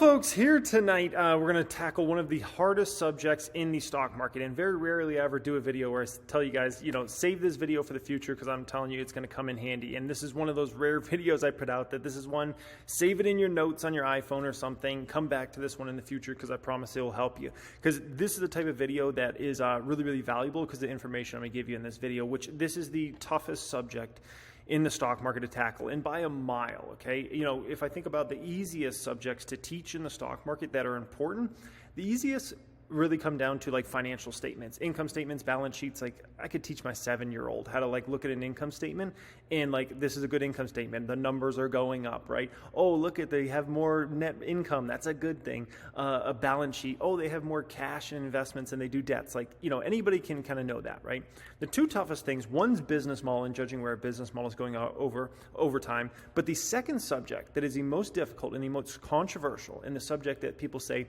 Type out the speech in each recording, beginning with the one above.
folks, here tonight we're going to tackle one of the hardest subjects in the stock market, and very rarely I ever do a video where I tell you guys, save this video for the future, because I'm telling you it's going to come in handy. And this is one of those rare videos I put out that this is one, save it in your notes on your iPhone or something, come back to this one in the future, because I promise it will help you. Because this is the type of video that is really, really valuable, because the information I'm going to give you in this video, which this is the toughest subject in the stock market to tackle, and by a mile. Okay, if I think about the easiest subjects to teach in the stock market that are important, the easiest really come down to like financial statements, income statements, balance sheets. Like I could teach my 7-year-old how to look at an income statement and this is a good income statement. The numbers are going up, right? Oh, look at, they have more net income. That's a good thing. A balance sheet. Oh, they have more cash and investments and they do debts. Anybody can kind of know that, right? The two toughest things, one's business model and judging where a business model is going over time. But the second subject that is the most difficult and the most controversial, and the subject that people say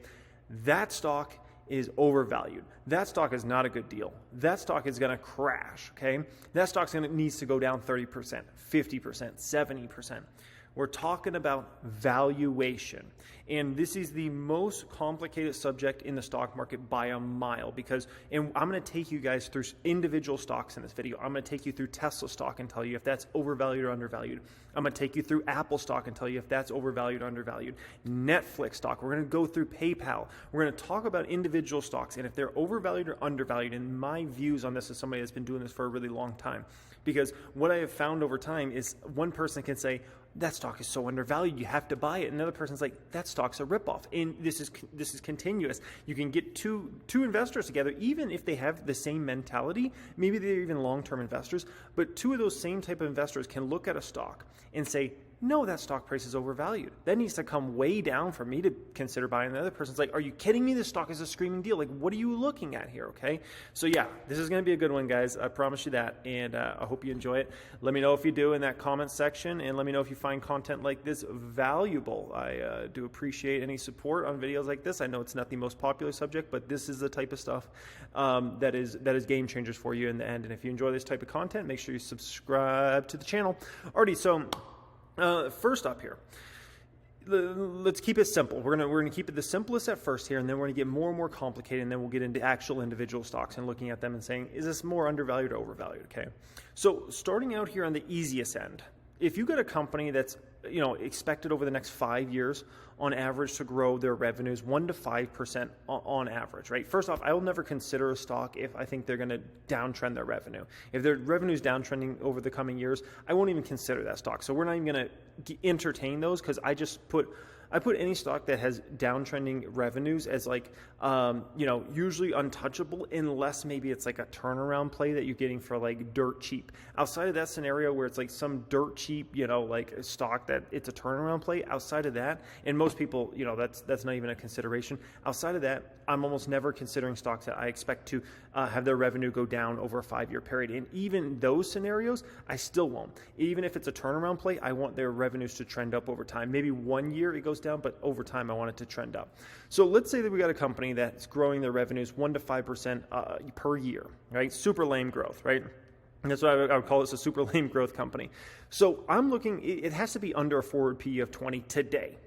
that stock is overvalued. That stock is not a good deal. That stock is going to crash, okay? That stock's needs to go down 30%, 50%, 70%. We're talking about valuation. And this is the most complicated subject in the stock market by a mile, and I'm going to take you guys through individual stocks in this video. I'm going to take you through Tesla stock and tell you if that's overvalued or undervalued. I'm going to take you through Apple stock and tell you if that's overvalued or undervalued. Netflix stock. We're going to go through PayPal. We're going to talk about individual stocks and if they're overvalued or undervalued, and my views on this as somebody that's been doing this for a really long time. Because what I have found over time is one person can say, that stock is so undervalued, you have to buy it. And another person's like, that stock's a ripoff. And this is continuous. You can get two investors together, even if they have the same mentality, maybe they're even long-term investors, but two of those same type of investors can look at a stock and say, no, that stock price is overvalued. That needs to come way down for me to consider buying. And the other person's like, are you kidding me? This stock is a screaming deal. What are you looking at here? Okay. So yeah, this is going to be a good one, guys. I promise you that. And I hope you enjoy it. Let me know if you do in that comment section, and let me know if you find content like this valuable. I do appreciate any support on videos like this. I know it's not the most popular subject, but this is the type of stuff that is game changers for you in the end. And if you enjoy this type of content, make sure you subscribe to the channel. Alrighty, so first up here, let's keep it simple. We're gonna keep it the simplest at first here, and then we're gonna get more and more complicated, and then we'll get into actual individual stocks and looking at them and saying, is this more undervalued or overvalued? Okay, so starting out here on the easiest end, if you got a company that's expected over the next 5 years on average to grow their revenues 1 to 5% on average, right? First off, I will never consider a stock if I think they're going to downtrend their revenue. If their revenue is downtrending over the coming years, I won't even consider that stock. So we're not even going to entertain those, because I put any stock that has downtrending revenues as usually untouchable, unless maybe it's like a turnaround play that you're getting for dirt cheap. Outside of that scenario where it's some dirt cheap, a stock that it's a turnaround play, outside of that, and most people, that's not even a consideration. Outside of that, I'm almost never considering stocks that I expect to have their revenue go down over a 5-year period. And even those scenarios, I still won't. Even if it's a turnaround play, I want their revenues to trend up over time. Maybe 1 year it goes down, but over time I want it to trend up. So let's say that we got a company that's growing their revenues 1 to 5% per year, right? Super lame growth, right? And that's why I would call this a super lame growth company. So I'm looking, it has to be under a forward PE of 20 today.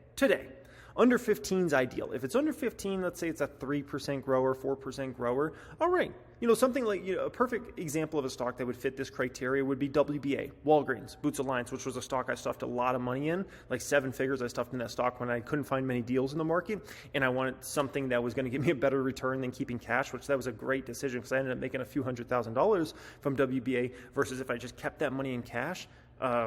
Under 15 is ideal. If it's under 15, let's say it's a 3% grower, 4% grower. All right. Something like a perfect example of a stock that would fit this criteria would be WBA, Walgreens, Boots Alliance, which was a stock I stuffed a lot of money in, like 7 figures I stuffed in that stock when I couldn't find many deals in the market, and I wanted something that was going to give me a better return than keeping cash, which that was a great decision, because I ended up making a few $100,000 from WBA versus if I just kept that money in cash.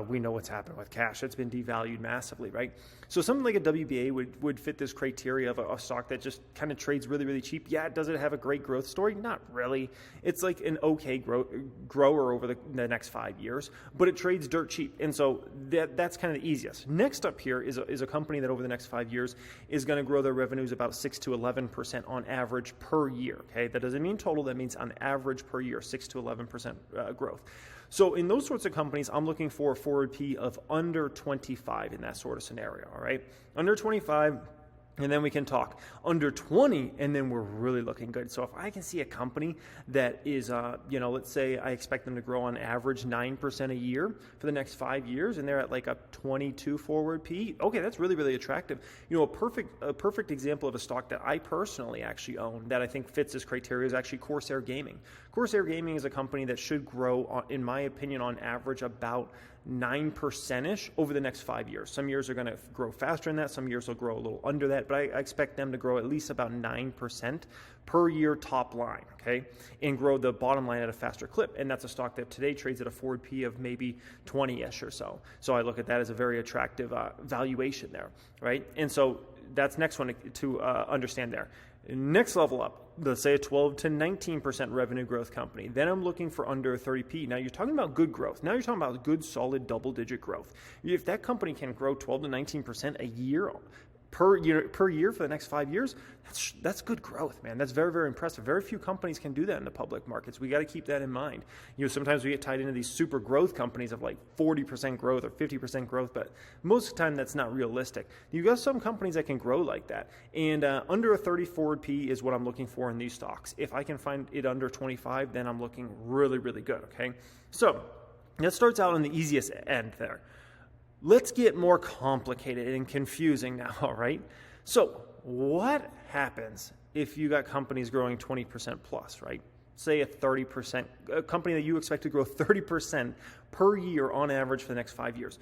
We know what's happened with cash. It's been devalued massively, right? So something like a WBA would fit this criteria of a stock that just kind of trades really, really cheap. Yeah, does it have a great growth story? Not really. It's like an okay grower over the next 5 years, but it trades dirt cheap. And so that's kind of the easiest. Next up here is a company that over the next 5 years is going to grow their revenues about 6 to 11% on average per year. Okay, that doesn't mean total. That means on average per year, 6 to 11% growth. So in those sorts of companies, I'm looking for a forward P of under 25 in that sort of scenario, all right? Under 25, And then we can talk under 20, and then we're really looking good. So if I can see a company that is, let's say I expect them to grow on average 9% a year for the next 5 years, and they're at like a 22 forward PE. Okay, that's really, really attractive. A perfect example of a stock that I personally actually own that I think fits this criteria is actually Corsair Gaming. Corsair Gaming is a company that should grow, in my opinion, on average about 9%-ish over the next 5 years. Some years are going to grow faster than that. Some years will grow a little under that, but I expect them to grow at least about 9% per year top line, okay, and grow the bottom line at a faster clip. And that's a stock that today trades at a forward P of maybe 20-ish or so. So I look at that as a very attractive valuation there, right? And so that's next one to understand there. Next level up, let's say a 12 to 19% revenue growth company. Then I'm looking for under 30p. Now you're talking about good growth. Now you're talking about good, solid double-digit growth. If that company can grow 12 to 19% a year per year for the next 5 years, that's good growth, man. That's very, very impressive. Very few companies can do that in the public markets. We got to keep that in mind. Sometimes we get tied into these super growth companies of like 40% growth or 50% growth, but most of the time that's not realistic. You got some companies that can grow like that, and under a 30 forward P is what I'm looking for in these stocks. If I can find it under 25, then I'm looking really, really good. Okay, so that starts out on the easiest end there. Let's get more complicated and confusing now, all right? So what happens if you got companies growing 20% plus, right? Say a company that you expect to grow 30% per year on average for the next 5 years.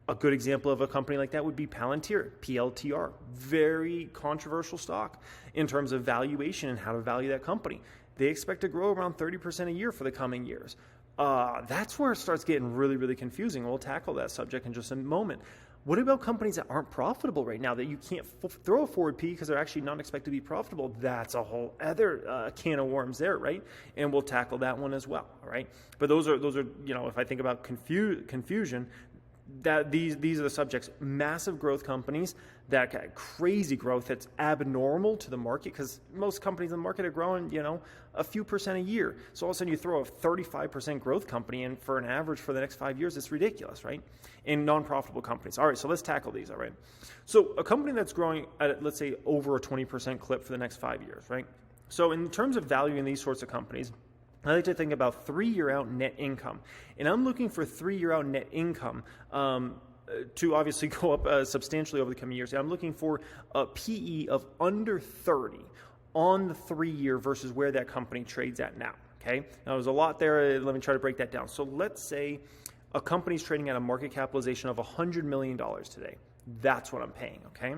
A good example of a company like that would be Palantir, PLTR. Very controversial stock in terms of valuation and how to value that company. They expect to grow around 30% a year for the coming years. That's where it starts getting really, really confusing. We'll tackle that subject in just a moment. What about companies that aren't profitable right now that you can't throw a forward P because they're actually not expected to be profitable? That's a whole other can of worms there, right? And we'll tackle that one as well, all right? But those are if I think about confusion, that these are the subjects. Massive growth companies that got crazy growth that's abnormal to the market, because most companies in the market are growing a few percent a year. So all of a sudden you throw a 35% growth company in for an average for the next 5 years. It's ridiculous, right? And non-profitable companies. All right, so let's tackle these, all right? So a company that's growing at, let's say, over a 20% clip for the next 5 years, right? So in terms of valuing these sorts of companies, I like to think about 3-year out net income. And I'm looking for 3-year out net income to obviously go up substantially over the coming years. And I'm looking for a PE of under 30 on the 3-year versus where that company trades at now. Okay, now there's a lot there. Let me try to break that down. So let's say a company's trading at a market capitalization of $100 million today. That's what I'm paying, okay?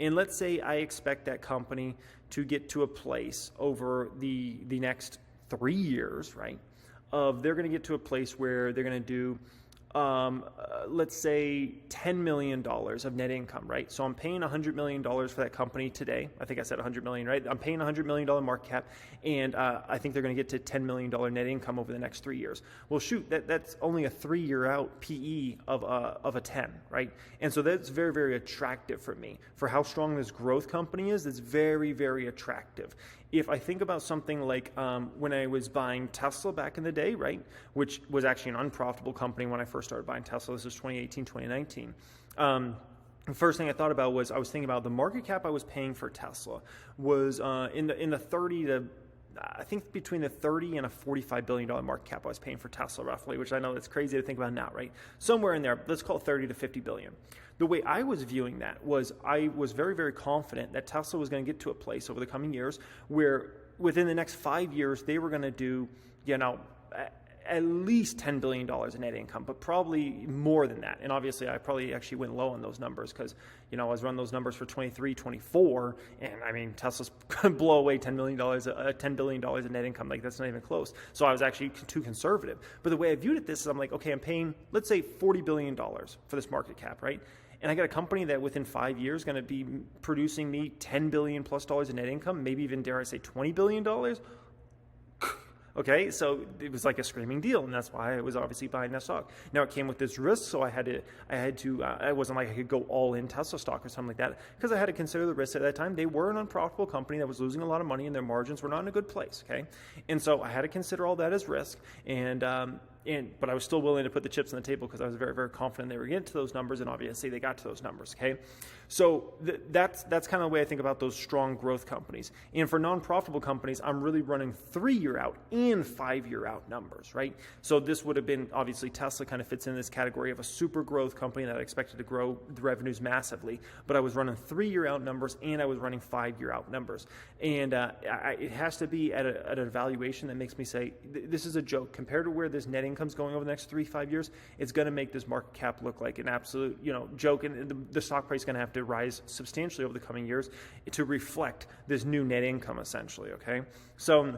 And let's say I expect that company to get to a place over the next 3 years, right? They're going to get to a place where they're going to do, let's say, $10 million of net income, right? So I'm paying $100 million for that company today. I think I said $100 million, right? I'm paying $100 million market cap, and I think they're going to get to $10 million net income over the next 3 years. Well, shoot, that's only a 3-year out PE of a 10, right? And so that's very, very attractive for me. For how strong this growth company is, it's very, very attractive. If I think about something like when I was buying Tesla back in the day, right, which was actually an unprofitable company when I first started buying Tesla, this was 2018, 2019. The first thing I thought about was I was thinking about the market cap I was paying for Tesla was in the 30 to, I think between the 30 and a $45 billion market cap I was paying for Tesla roughly, which I know that's crazy to think about now, right? Somewhere in there, let's call it 30 to 50 billion. The way I was viewing that was I was very, very confident that Tesla was going to get to a place over the coming years where within the next 5 years, they were going to do, at least $10 billion in net income, but probably more than that. And obviously, I probably actually went low on those numbers because, I was running those numbers for 23, 24, and I mean, Tesla's going to blow away $10 billion in net income. Like, that's not even close. So I was actually too conservative. But the way I viewed it this is I'm like, okay, I'm paying, let's say, $40 billion for this market cap, right? And I got a company that within 5 years is going to be producing me $10 billion plus in net income, maybe even, dare I say, $20 billion. Okay, so it was like a screaming deal, and that's why I was obviously buying that stock. Now it came with this risk, so I had to. It wasn't like I could go all in Tesla stock or something like that, because I had to consider the risk at that time. They were an unprofitable company that was losing a lot of money, and their margins were not in a good place. Okay, and so I had to consider all that as risk, and but I was still willing to put the chips on the table because I was very, very confident they were getting to those numbers, and obviously they got to those numbers, okay? So that's kind of the way I think about those strong growth companies. And for non-profitable companies, I'm really running 3-year out and 5-year out numbers, right? So this would have been, obviously Tesla kind of fits in this category of a super growth company that I expected to grow the revenues massively, but I was running 3-year out numbers and I was running 5-year out numbers. And it has to be at a valuation that makes me say, this is a joke. Compared to where this net income's going over the next 3-5 years, it's going to make this market cap look like an absolute, joke. And the stock price is going to have to rise substantially over the coming years to reflect this new net income, essentially, okay? So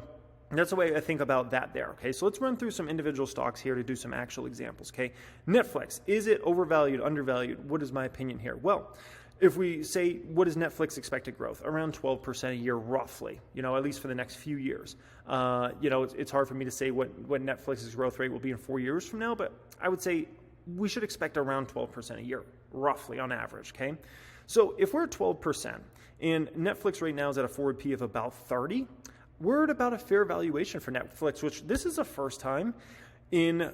that's the way I think about that there, okay? So let's run through some individual stocks here to do some actual examples, okay? Netflix, is it overvalued, undervalued? What is my opinion here? Well, if we say, what is Netflix expected growth? Around 12% a year, roughly, at least for the next few years. It's hard for me to say what Netflix's growth rate will be in 4 years from now, but I would say we should expect around 12% a year, roughly on average, okay? So if we're at 12% and Netflix right now is at a forward P of about 30, we're at about a fair valuation for Netflix, which this is the first time in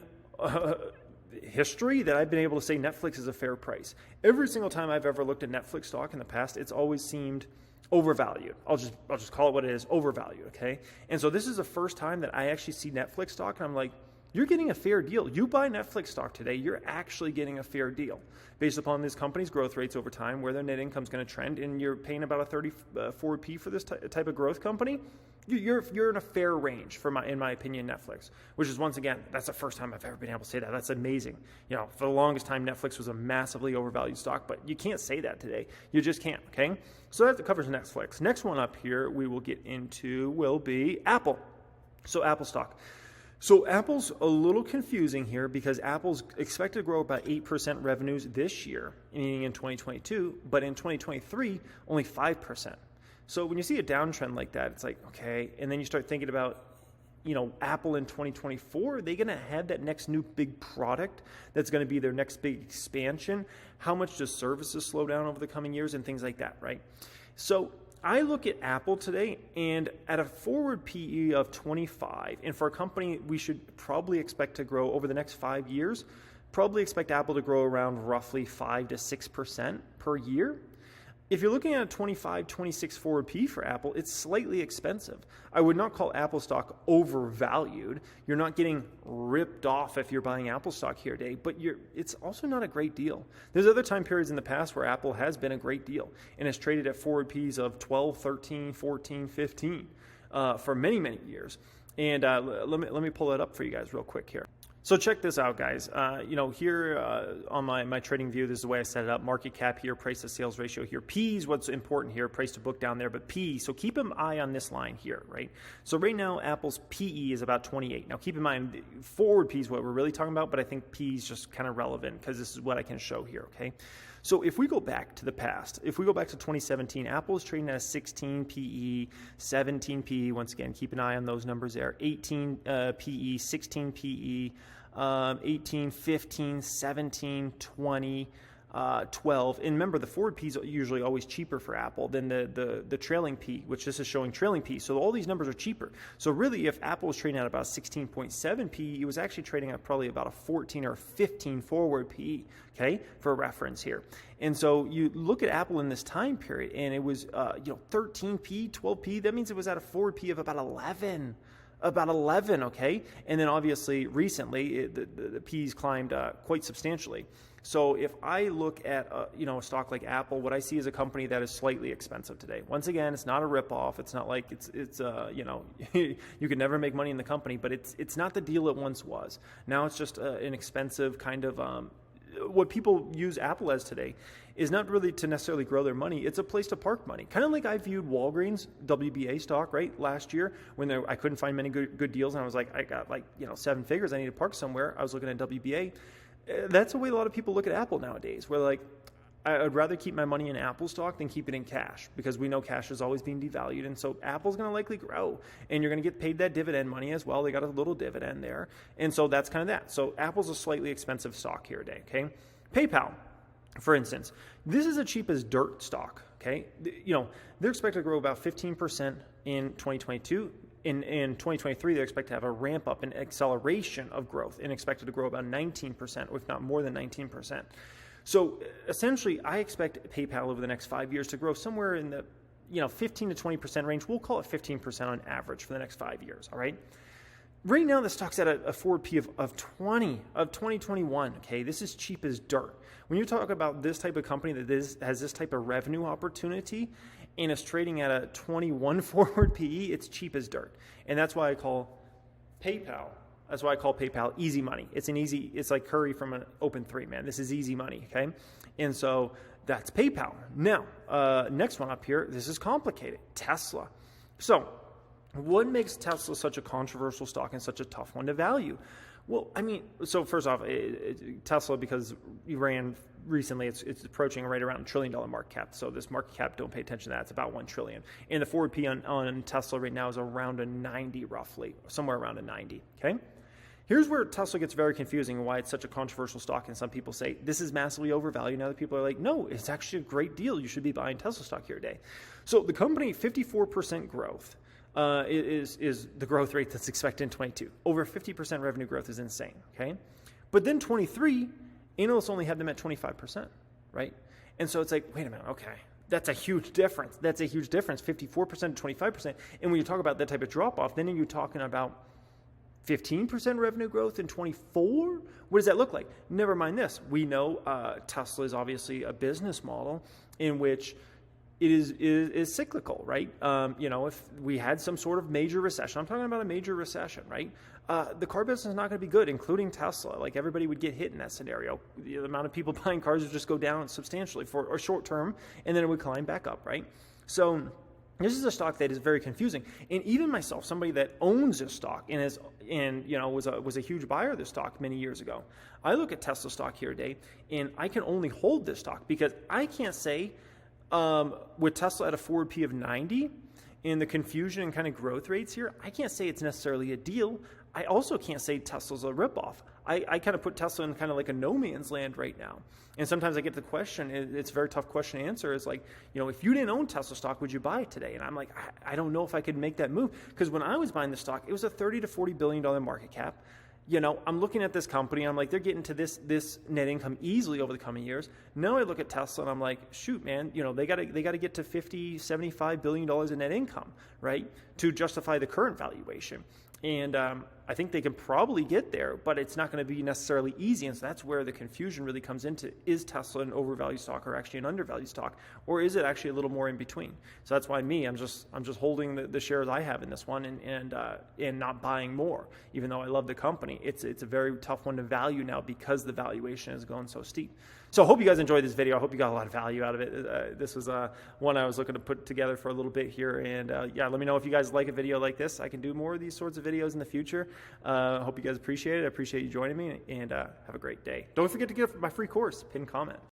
history that I've been able to say Netflix is a fair price. Every single time I've ever looked at Netflix stock in the past, it's always seemed overvalued. I'll just call it what it is, overvalued, okay? And so this is the first time that I actually see Netflix stock and I'm like, you're getting a fair deal. You buy Netflix stock today, you're actually getting a fair deal based upon this company's growth rates over time, where their net income is going to trend, and you're paying about a 30 forward P for this type of growth company. You're in a fair range in my opinion, Netflix, which is, once again, that's the first time I've ever been able to say that. That's amazing. For the longest time, Netflix was a massively overvalued stock, but you can't say that today. You just can't, okay? So that covers Netflix. Next one up here we will get into will be Apple. So Apple stock. So Apple's a little confusing here because Apple's expected to grow about 8% revenues this year, meaning in 2022, but in 2023, only 5%. So when you see a downtrend like that, it's like, okay, and then you start thinking about, Apple in 2024, are they going to have that next new big product that's going to be their next big expansion? How much does services slow down over the coming years and things like that, right? So I look at Apple today, and at a forward PE of 25, and for a company we should probably expect to grow over the next 5 years, probably expect Apple to grow around roughly 5 to 6% per year. If you're looking at a 25, 26 forward P for Apple, it's slightly expensive. I would not call Apple stock overvalued. You're not getting ripped off if you're buying Apple stock here today, but it's also not a great deal. There's other time periods in the past where Apple has been a great deal and has traded at forward Ps of 12, 13, 14, 15 for many, many years. And let me pull it up for you guys real quick here. So check this out, guys. Here on my trading view, this is the way I set it up. Market cap here, price to sales ratio here. P is what's important here, price to book down there, but P. So keep an eye on this line here, right? So right now, Apple's PE is about 28. Now keep in mind, forward P is what we're really talking about, but I think P is just kind of relevant because this is what I can show here, okay? So if we go back to the past, if we go back to 2017, Apple is trading at a 16 PE, 17 PE, once again, keep an eye on those numbers there, 18 PE, 16 PE, 18, 15, 17, 20, 12. And remember, the forward P is usually always cheaper for Apple than the trailing P, which this is showing trailing P. So all these numbers are cheaper. So really, if Apple was trading at about 16.7 P, it was actually trading at probably about a 14 or 15 forward P, okay, for reference here. And so you look at Apple in this time period, and it was 13 P, 12 P. That means it was at a forward P of about 11. About 11, okay? And then obviously recently the P's climbed quite substantially. So if I look at a stock like Apple, what I see is a company that is slightly expensive today. Once again, it's not a ripoff. It's not like it's you could never make money in the company, but it's not the deal it once was. Now it's just an expensive kind of what people use Apple as today is not really to necessarily grow their money. It's a place to park money. Kind of like I viewed Walgreens, WBA stock, right? Last year when I couldn't find many good deals, and I was like, I got 7 figures. I need to park somewhere. I was looking at WBA. That's the way a lot of people look at Apple nowadays. Where like, I'd rather keep my money in Apple stock than keep it in cash, because we know cash is always being devalued. And so Apple's going to likely grow, and you're going to get paid that dividend money as well. They got a little dividend there. And so that's kind of that. So Apple's a slightly expensive stock here today, okay? PayPal, for instance, this is a cheap as dirt stock, okay? They're expected to grow about 15% in 2022. in 2023, they're expected to have a ramp up in acceleration of growth and expected to grow about 19%, if not more than 19%. So essentially, I expect PayPal over the next 5 years to grow somewhere in the 15 to 20% range. We'll call it 15% on average for the next 5 years, all right? Right now, the stock's at a forward P of 2021, okay? This is cheap as dirt. When you talk about this type of company that has this type of revenue opportunity and is trading at a 21 forward PE, it's cheap as dirt. And that's why I call PayPal easy money. It's like Curry from an open three, man. This is easy money, okay? And so that's PayPal. Now, next one up here, this is complicated, Tesla. So what makes Tesla such a controversial stock and such a tough one to value? Well, I mean, so first off, Tesla, because you ran recently, it's approaching right around $1 trillion market cap. So this market cap, don't pay attention to that. It's about $1 trillion. And the forward P on Tesla right now is around a 90 roughly, somewhere around a 90, okay? Here's where Tesla gets very confusing and why it's such a controversial stock. And some people say, this is massively overvalued. And other people are like, no, it's actually a great deal. You should be buying Tesla stock here today. So the company, 54% growth. Is the growth rate that's expected in 22. Over 50% revenue growth is insane, okay? But then 23, analysts only have them at 25%, right? And so it's like, wait a minute, okay, that's a huge difference. 54% to 25%. And when you talk about that type of drop-off, then you're talking about 15% revenue growth in 24? What does that look like? Never mind this. We know Tesla is obviously a business model in which it is cyclical, right? If we had some sort of major recession, I'm talking about a major recession, right? The car business is not going to be good, including Tesla. Like everybody would get hit in that scenario. The amount of people buying cars would just go down substantially for a short term, and then it would climb back up, right? So this is a stock that is very confusing. And even myself, somebody that owns this stock and was a huge buyer of this stock many years ago, I look at Tesla stock here today, and I can only hold this stock because I can't say. With Tesla at a forward P of 90 and the confusion and kind of growth rates here, I can't say it's necessarily a deal. I also can't say Tesla's a ripoff. I kind of put Tesla in kind of like a no man's land right now. And sometimes I get the question, it's a very tough question to answer. It's like, if you didn't own Tesla stock, would you buy it today? And I'm like, I don't know if I could make that move. Because when I was buying the stock, it was a $30 to $40 billion market cap. I'm looking at this company. I'm like, they're getting to this net income easily over the coming years. Now I look at Tesla and I'm like, shoot, man, they got to get to $50-75 billion in net income, right, to justify the current valuation. And I think they can probably get there, but it's not going to be necessarily easy. And so that's where the confusion really comes into, is Tesla an overvalued stock or actually an undervalued stock? Or is it actually a little more in between? So that's why I'm just holding the shares I have in this one and not buying more, even though I love the company. It's a very tough one to value now because the valuation is going so steep. So I hope you guys enjoyed this video. I hope you got a lot of value out of it. This was one I was looking to put together for a little bit here. And let me know if you guys like a video like this. I can do more of these sorts of videos in the future. I hope you guys appreciate it. I appreciate you joining me, and have a great day. Don't forget to get my free course, pin comment.